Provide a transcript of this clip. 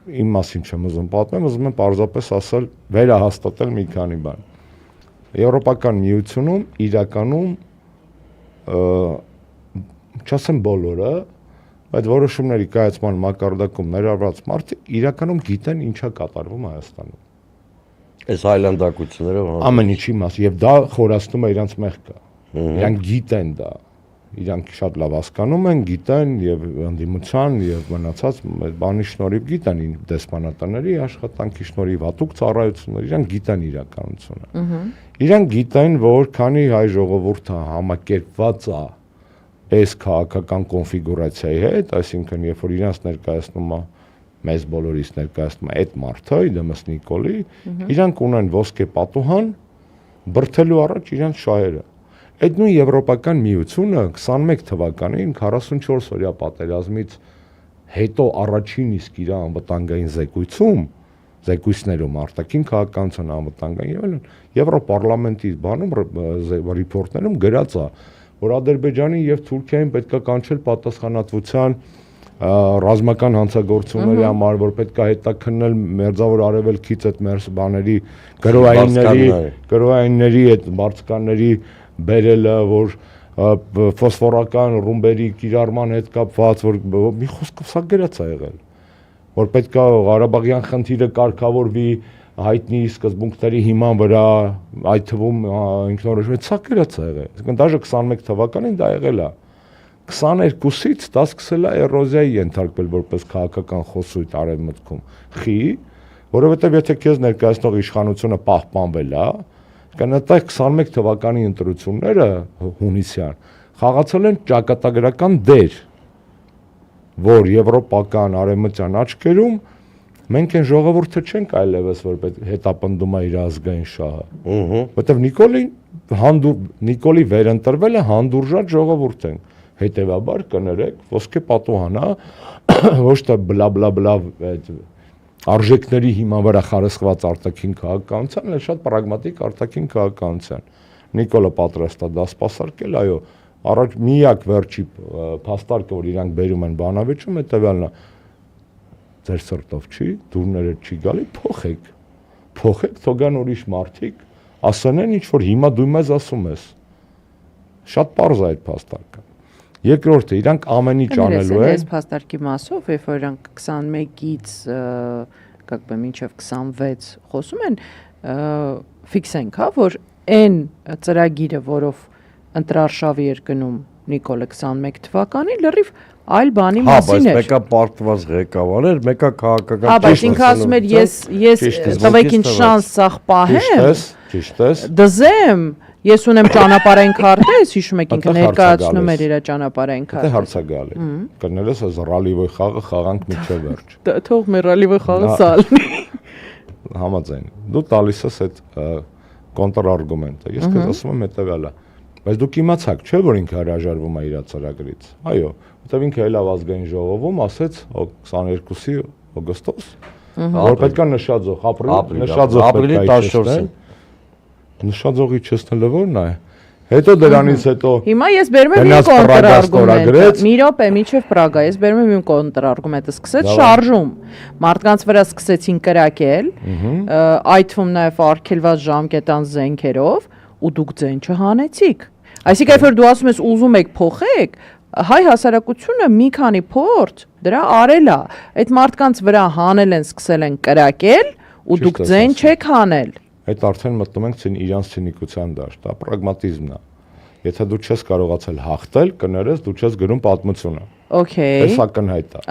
իմ մասին չեմ ուզում պատմեմ, ուզում եմ պարզապես ասել, վերահաստատել մի քանի բան։ Եվրոպական միությունում իրականում չասեմ բոլորը, այդ որոշումների կայացման մակարդակում ներառված մարդիկ իրականում գիտեն ինչա կատարվում Հայաստանում։ Այս հայլանդակություններով ամեն ինչի մաս եւ դա խորացնում է իրանց մեղքը։ Իրանք գիտեն դա։ Իրանք շատ լավ հասկանում են, գիտեն եւ ընդդիմության եւ մնացած բանի շնորհիվ գիտեն դեսպանատների աշխատանքի շնորհիվ հատուկ ծառայություններ, իրանք գիտեն իրականությունը։ Իրանք գիտեն, որ քանի հայ ժողովուրդը համակերպված է այս քաղաքական կոնֆիգուրացիայի հետ, այսինքն երբ որ իրանց ներկայացնում է մեզ բոլորիս ներկայացնում է այդ մարդը, իդեմս Նիկոլի, իրանք ունեն ոսկե պատուհան բրթելու առաջ իրանց շահերը։ Այդ նույն Եվրոպական միությունը 21 թվականին 44 օրյա պատերազմից հետո առաջին իսկ իր անվտանգային զեկույցներում արտաքին քաղաքականության անվտանգային եւ այլն Եվրոպարլամենտի բանում ռիփորտներում գրած է, որ Ադրբեջանին եւ Թուրքիային պետք է կանչել պատասխանատվության ռազմական հանցագործությունների համար, որ պետք է հետաքննել մերձավոր արևելքից այդ մեր բաների գրոհայինների այդ բարձկանների բերելը, որ ֆոսֆորական ռումբերի կիրառման հետ կապված, որ մի խոսքով սա գրած է եղել, որ պետք է Ղարաբաղյան խնդիրը կարգավորվի հայտնի սկզբունքների հիման վրա, այդ թվում ինքնորոշում, սա գրած է եղել։ Այսինքն դաժե 21 թվականին դա եղել է։ 22-ից դա սկսել է էրոզիայի ենթարկվել որպես քաղաքական խոսույթ արևմուտքում։ Խի, որովհետև եթե քեզ ներկայացնող իշխանությունը պահպանվել է, կնայած 21 թվականի ընտրությունները հունիսյան խաղացել են ճակատագրական դեր, որ եվրոպական արևմտյան աչքերում մենք այն ժողովուրդը չենք այլևս, որ հետապնդում է իր ազգային շահը, որտեղ Նիկոլի վերընտրվելը հանդուրժած ժողովուրդ են, հետևաբար կներեք, ոսկե պատուհանա, ոչ թե բլա արժեքների հիման վրա խարսխված արտաքին քաղաքականության, այլ շատ պրագմատիկ արտաքին քաղաքականության։ Նիկոլը պատրաստ է դա սպասարկել, այո, առաջ միակ վերջի փաստարկը, որ իրանք բերում են բանավեճում, հետևյալն է, ձեր սրտով չի, դուրները չի գալի, փոխեք, թող գան ուրիշ մարդիկ, ասեն ինչ որ հիմա դու մեզ ասում ես։ Շատ պարզ է այդ փաստարկը։ Երկրորդը իրանք ամեն ինչ անելու են։ Այս փաստարկի մասով, երբ որ իրանք 21-ից как бы մինչև 26 խոսում են, ֆիքսենք, հա, որ այն ծրագիրը, որով ընտրարշավի էր գնում Նիկոլը 21 թվականին, լրիվ այլ բանի մասին էր։ Բայց մեկը պարտված ղեկավար էր, մեկը քաղաքական։ Հա, բայց ինքը ասում էր, ես տվեք ինձ շանս սաղ պահեմ։ Ճիշտ ես։ Դզեմ, ես ունեմ ճանապարհային քարտեզ, հիշում եք ինքը ներկայացնում էր իր ճանապարհային քարտեզ։ Դա հարցակալի։ Կներես այս ռալիվոյ խաղը խաղանք միջև վերջ։ Թող մեր ռալիվոյ խաղը սալնի։ Համաձայն։ Դու տալիս ես այդ կոնտրարգումենտը։ Ես քեզ ասում եմ հետևյալը։ Բայց դուք իմացաք, չէ՞ որ ինքը հրաժարվում է իր ծրագրից։ Այո, որտեղ ինքը ելավ ազգային ժողովում, ասեց 22-ի օգոստոս, որ պետքա նշաձող ապրիլի 14-ին նշաձողի չստելը ո՞րն է։ Հետո դրանից հետո հիմա ես բերում եմ իմ կոնտրարգումենտը։ Մի րոպե, միջև Պրագա, ես բերում եմ իմ կոնտրարգումենտը, սկսեց շարժում։ Մարդկանց վրա սկսեցին կրակել, այդ թվում նաև արգելված ժամկետան զենքերով, ու դուք ձեն չհանեցիք։ Այսինքն, երբ դու ասում ես ուզում եք փոխեք, հայ հասարակությունը մի քանի փորձ դրա արել է։ Այդ մարդկանց վրա հանել են, սկսել են կրակել, ու դուք ձեն չեք հանել։ Այդ արդեն մտնում ենք իրանց ցինիկության դաշտ, դա պրագմատիզմն է։ Եթե դու չես կարողացել հաղթել, կներես, դու չես գրում պատմությունը։ Okay։ Այս ակնհայտ է։